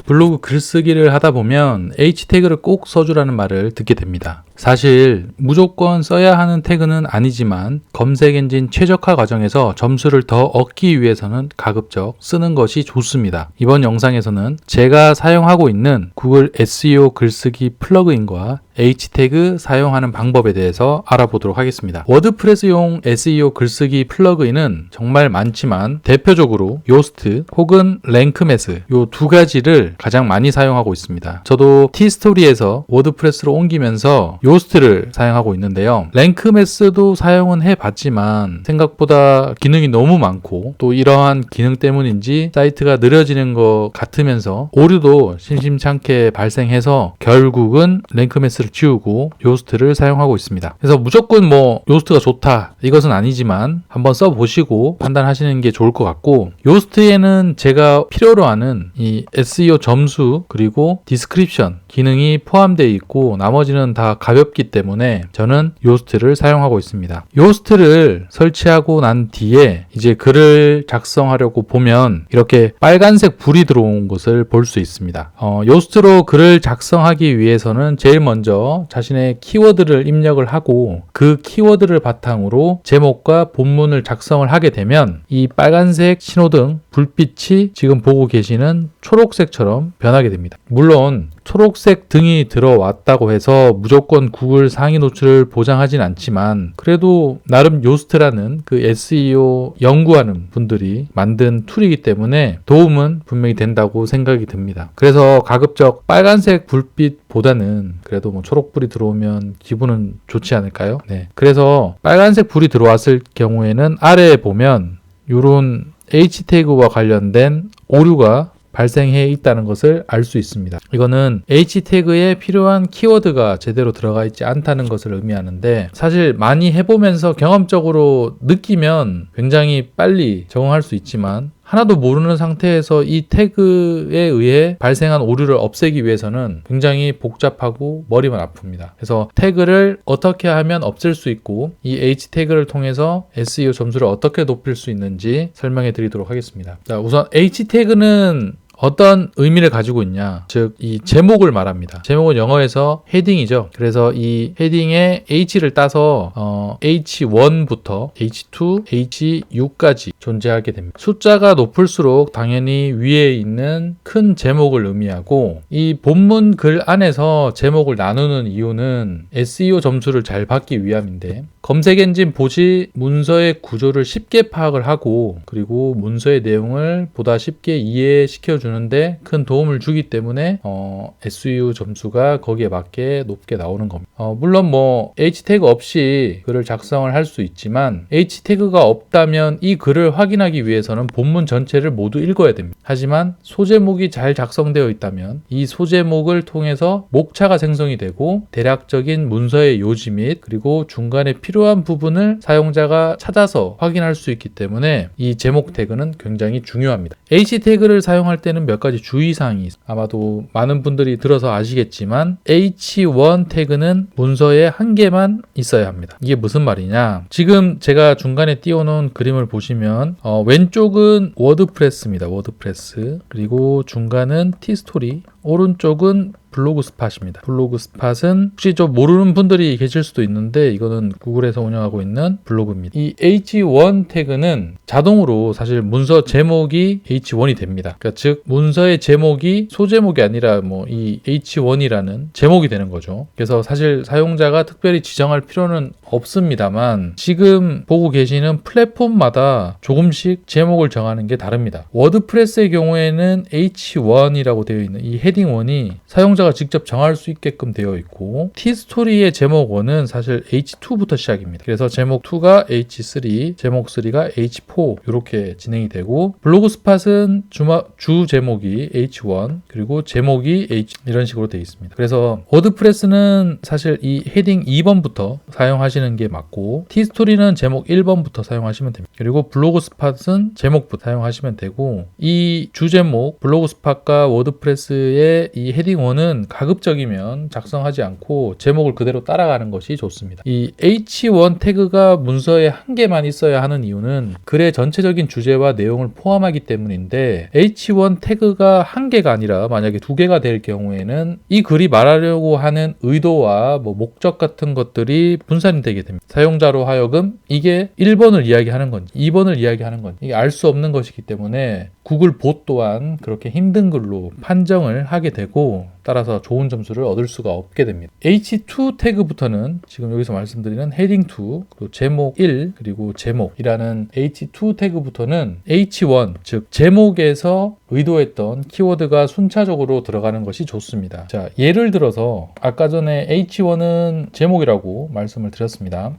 블로그 글쓰기를 하다 보면 H 태그를 꼭 써주라는 말을 듣게 됩니다. 사실 무조건 써야 하는 태그는 아니지만 검색 엔진 최적화 과정에서 점수를 더 얻기 위해서는 가급적 쓰는 것이 좋습니다. 이번 영상에서는 제가 사용하고 있는 구글 SEO 글쓰기 플러그인과 H 태그 사용하는 방법에 대해서 알아보도록 하겠습니다. 워드프레스용 SEO 글쓰기 플러그인은 정말 많지만 대표적으로 요스트 혹은 랭크메스 이 두 가지를 가장 많이 사용하고 있습니다. 저도 티스토리에서 워드프레스로 옮기면서 요스트를 사용하고 있는데요. 랭크메스도 사용은 해봤지만 생각보다 기능이 너무 많고 또 이러한 기능 때문인지 사이트가 느려지는 것 같으면서 오류도 심심찮게 발생해서 결국은 랭크메스를 지우고 요스트를 사용하고 있습니다. 그래서 무조건 요스트가 좋다 이것은 아니지만 한번 써보시고 판단하시는 게 좋을 것 같고, 요스트에는 제가 필요로 하는 이 SEO 점수 그리고 디스크립션 기능이 포함되어 있고 나머지는 다 가볍기 때문에 저는 요스트를 사용하고 있습니다. 요스트를 설치하고 난 뒤에 이제 글을 작성하려고 보면 이렇게 빨간색 불이 들어온 것을 볼 수 있습니다. 요스트로 글을 작성하기 위해서는 제일 먼저 자신의 키워드를 입력을 하고 그 키워드를 바탕으로 제목과 본문을 작성을 하게 되면 이 빨간색 신호등 불빛이 지금 보고 계시는 초록색처럼 변하게 됩니다. 물론 초록색 등이 들어왔다고 해서 무조건 구글 상위 노출을 보장하진 않지만 그래도 나름 요스트라는 그 SEO 연구하는 분들이 만든 툴이기 때문에 도움은 분명히 된다고 생각이 듭니다. 그래서 가급적 빨간색 불빛보다는 그래도 초록불이 들어오면 기분은 좋지 않을까요? 네. 그래서 빨간색 불이 들어왔을 경우에는 아래에 보면 이런 H 태그와 관련된 오류가 발생해 있다는 것을 알 수 있습니다. 이거는 H 태그에 필요한 키워드가 제대로 들어가 있지 않다는 것을 의미하는데, 사실 많이 해보면서 경험적으로 느끼면 굉장히 빨리 적응할 수 있지만 하나도 모르는 상태에서 이 태그에 의해 발생한 오류를 없애기 위해서는 굉장히 복잡하고 머리만 아픕니다. 그래서 태그를 어떻게 하면 없앨 수 있고 이 H 태그를 통해서 SEO 점수를 어떻게 높일 수 있는지 설명해 드리도록 하겠습니다. 자, 우선 H 태그는 어떤 의미를 가지고 있냐, 즉 이 제목을 말합니다. 제목은 영어에서 헤딩이죠. 그래서 이 헤딩에 H를 따서 H1부터 H2, H6까지 존재하게 됩니다. 숫자가 높을수록 당연히 위에 있는 큰 제목을 의미하고, 이 본문 글 안에서 제목을 나누는 이유는 SEO 점수를 잘 받기 위함인데, 검색 엔진 보시 문서의 구조를 쉽게 파악을 하고 그리고 문서의 내용을 보다 쉽게 이해시켜 주는데 큰 도움을 주기 때문에 SEO 점수가 거기에 맞게 높게 나오는 겁니다. 물론 H 태그 없이 글을 작성을 할 수 있지만 H 태그가 없다면 이 글을 확인하기 위해서는 본문 전체를 모두 읽어야 됩니다. 하지만 소제목이 잘 작성되어 있다면 이 소제목을 통해서 목차가 생성이 되고 대략적인 문서의 요지 및 그리고 중간에 필요한 부분을 사용자가 찾아서 확인할 수 있기 때문에 이 제목 태그는 굉장히 중요합니다. H 태그를 사용할 때는 몇 가지 주의사항이 있습니다. 아마도 많은 분들이 들어서 아시겠지만 H1 태그는 문서에 한 개만 있어야 합니다. 이게 무슨 말이냐, 지금 제가 중간에 띄워놓은 그림을 보시면 왼쪽은 워드프레스입니다. 워드프레스. 그리고 중간은 티스토리, 오른쪽은 블로그 스팟입니다. 블로그 스팟은 혹시 좀 모르는 분들이 계실 수도 있는데 이거는 구글에서 운영하고 있는 블로그입니다. 이 H1 태그는 자동으로 사실 문서 제목이 H1이 됩니다. 그러니까 즉 문서의 제목이 소제목이 아니라 이 H1이라는 제목이 되는 거죠. 그래서 사실 사용자가 특별히 지정할 필요는 없습니다만 지금 보고 계시는 플랫폼마다 조금씩 제목을 정하는 게 다릅니다. 워드프레스의 경우에는 H1이라고 되어 있는 이 헤딩1이 사용자가 직접 정할 수 있게끔 되어 있고, 티스토리의 제목 1은 사실 H2부터 시작입니다. 그래서 제목 2가 H3, 제목 3가 H4 이렇게 진행이 되고, 블로그 스팟은 주 제목이 H1 그리고 제목이 H 이런 식으로 되어 있습니다. 그래서 워드프레스는 사실 이 헤딩 2번부터 사용하시는 게 맞고, 티스토리는 제목 1번부터 사용하시면 됩니다. 그리고 블로그 스팟은 제목부터 사용하시면 되고, 이 주제목 블로그 스팟과 워드프레스의 근데 이 헤딩 1은 가급적이면 작성하지 않고 제목을 그대로 따라가는 것이 좋습니다. 이 H1 태그가 문서에 한 개만 있어야 하는 이유는 글의 전체적인 주제와 내용을 포함하기 때문인데, H1 태그가 한 개가 아니라 만약에 두 개가 될 경우에는 이 글이 말하려고 하는 의도와 목적 같은 것들이 분산이 되게 됩니다. 사용자로 하여금 이게 1번을 이야기하는 건지 2번을 이야기하는 건지 이게 알 수 없는 것이기 때문에 구글 봇 또한 그렇게 힘든 글로 판정을 하게 되고, 따라서 좋은 점수를 얻을 수가 없게 됩니다. H2 태그부터는 지금 여기서 말씀드리는 헤딩 2, 그리고 제목 1, 그리고 제목이라는 H2 태그부터는 H1, 즉 제목에서 의도했던 키워드가 순차적으로 들어가는 것이 좋습니다. 자, 예를 들어서 아까 전에 H1은 제목이라고 말씀을 드렸습니다.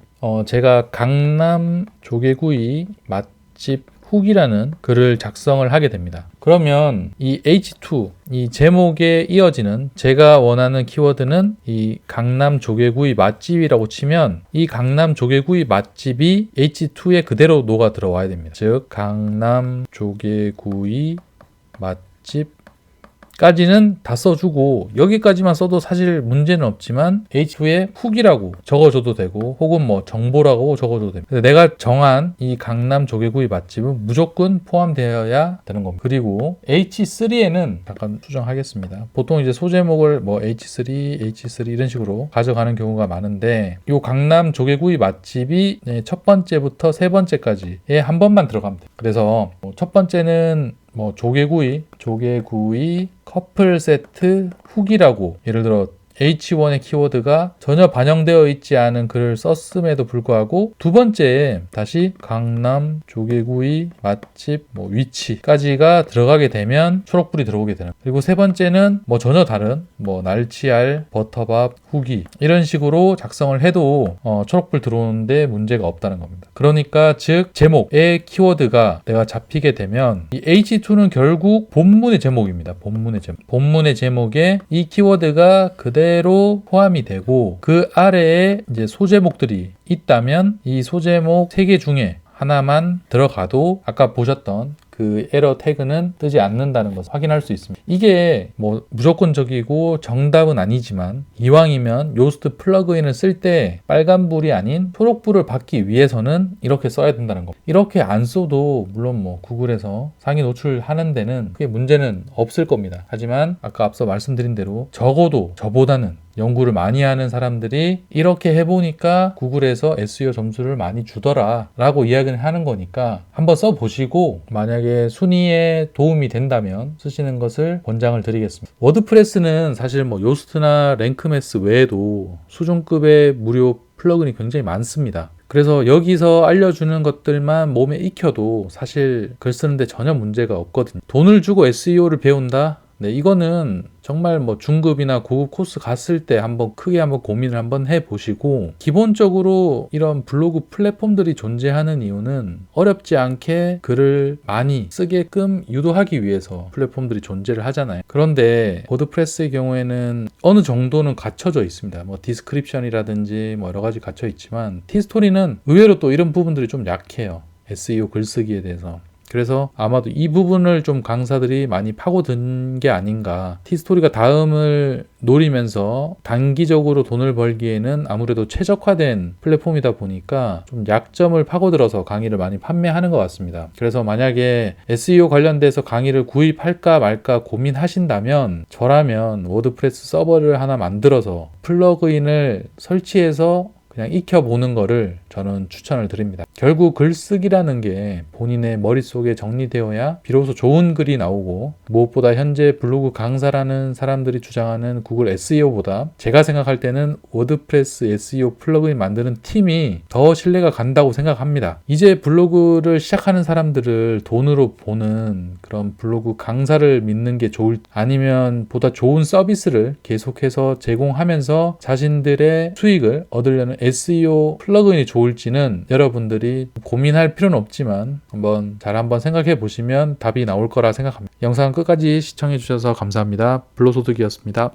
제가 강남 조개구이 맛집 훅이라는 글을 작성을 하게 됩니다. 그러면 이 H2, 이 제목에 이어지는 제가 원하는 키워드는 이 강남 조개구이 맛집이라고 치면 이 강남 조개구이 맛집이 H2에 그대로 녹아 들어와야 됩니다. 즉 강남 조개구이 맛집 까지는 다 써주고, 여기까지만 써도 사실 문제는 없지만 H2에 훅이라고 적어줘도 되고 혹은 정보라고 적어줘도 됩니다. 내가 정한 이 강남 조개구이 맛집은 무조건 포함되어야 되는 겁니다. 그리고 H3에는 잠깐 수정하겠습니다. 보통 이제 소제목을 H3 이런 식으로 가져가는 경우가 많은데, 이 강남 조개구이 맛집이 첫 번째부터 세 번째까지에 한 번만 들어가면 돼요. 그래서 첫 번째는 조개구이 커플 세트 훅이라고, 예를 들어 H1의 키워드가 전혀 반영되어 있지 않은 글을 썼음에도 불구하고 두 번째에 다시 강남 조개구이 맛집 위치까지가 들어가게 되면 초록불이 들어오게 되는, 그리고 세 번째는 전혀 다른 날치알 버터밥 후기 이런 식으로 작성을 해도 초록불 들어오는데 문제가 없다는 겁니다. 그러니까 즉 제목의 키워드가 내가 잡히게 되면 이 H2는 결국 본문의 제목입니다. 본문의 제목에 이 키워드가 그대로 포함이 되고, 그 아래에 이제 소제목들이 있다면 이 소제목 3개 중에 하나만 들어가도 아까 보셨던 그 에러 태그는 뜨지 않는다는 것을 확인할 수 있습니다. 이게 무조건적이고 정답은 아니지만, 이왕이면 요스트 플러그인을 쓸 때 빨간불이 아닌 초록불을 받기 위해서는 이렇게 써야 된다는 겁니다. 이렇게 안 써도 물론 구글에서 상위 노출하는 데는 크게 문제는 없을 겁니다. 하지만 아까 앞서 말씀드린 대로 적어도 저보다는 연구를 많이 하는 사람들이 이렇게 해보니까 구글에서 SEO 점수를 많이 주더라 라고 이야기를 하는 거니까 한번 써보시고, 만약에 순위에 도움이 된다면 쓰시는 것을 권장을 드리겠습니다. 워드프레스는 사실 요스트나 랭크매스 외에도 수준급의 무료 플러그인이 굉장히 많습니다. 그래서 여기서 알려주는 것들만 몸에 익혀도 사실 글 쓰는데 전혀 문제가 없거든요. 돈을 주고 SEO를 배운다? 네, 이거는 정말 중급이나 고급 코스 갔을 때 크게 고민을 한번 해보시고, 기본적으로 이런 블로그 플랫폼들이 존재하는 이유는 어렵지 않게 글을 많이 쓰게끔 유도하기 위해서 플랫폼들이 존재를 하잖아요. 그런데 워드프레스의 경우에는 어느 정도는 갖춰져 있습니다. 디스크립션이라든지 여러 가지 갖춰 있지만, 티스토리는 의외로 또 이런 부분들이 좀 약해요. SEO 글쓰기에 대해서. 그래서 아마도 이 부분을 좀 강사들이 많이 파고든 게 아닌가. 티스토리가 다음을 노리면서 단기적으로 돈을 벌기에는 아무래도 최적화된 플랫폼이다 보니까 좀 약점을 파고들어서 강의를 많이 판매하는 것 같습니다. 그래서 만약에 SEO 관련돼서 강의를 구입할까 말까 고민하신다면, 저라면 워드프레스 서버를 하나 만들어서 플러그인을 설치해서 그냥 익혀보는 거를 저는 추천을 드립니다. 결국 글쓰기라는 게 본인의 머릿속에 정리되어야 비로소 좋은 글이 나오고, 무엇보다 현재 블로그 강사라는 사람들이 주장하는 구글 SEO보다 제가 생각할 때는 워드프레스 SEO 플러그인 만드는 팀이 더 신뢰가 간다고 생각합니다. 이제 블로그를 시작하는 사람들을 돈으로 보는 그런 블로그 강사를 믿는 게 좋을지, 아니면 보다 좋은 서비스를 계속해서 제공하면서 자신들의 수익을 얻으려는 SEO 플러그인이 좋을지는 여러분들이 고민할 필요는 없지만 한번 생각해 보시면 답이 나올 거라 생각합니다. 영상 끝까지 시청해 주셔서 감사합니다. 불로소득이었습니다.